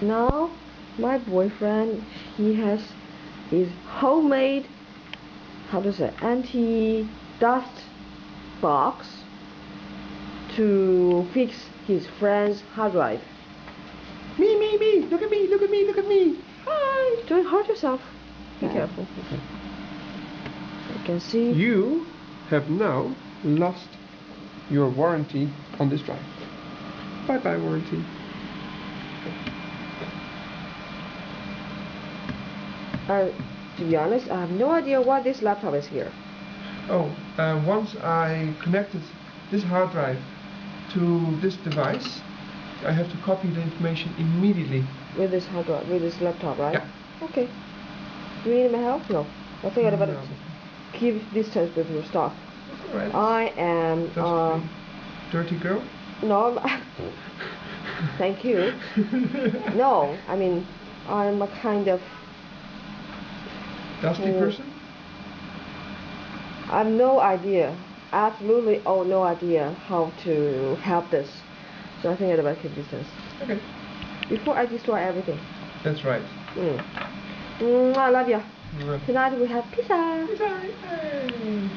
Now, my boyfriend, he has his homemade, how to say, anti-dust box to fix his friend's hard drive. Me, look at me. Hi, don't hurt yourself. Be careful. Okay. You can see. You have now lost your warranty on this drive. Bye warranty. To be honest, I have no idea why this laptop is here. Oh, once I connected this hard drive to this device, I have to copy the information immediately. With this hard drive, with this laptop, right? Yeah. Okay. Do you need my help? No. I think I'd better No. keep distance with your stuff. Alright. I am. Just a dirty girl? No. Thank you. No, I mean, I'm a kind of Dusty person? I have no idea, absolutely no idea how to help this. So I think I'd better keep distance. Okay. Before I destroy everything. That's right. I love you. Tonight we have pizza. Pizza. Hey.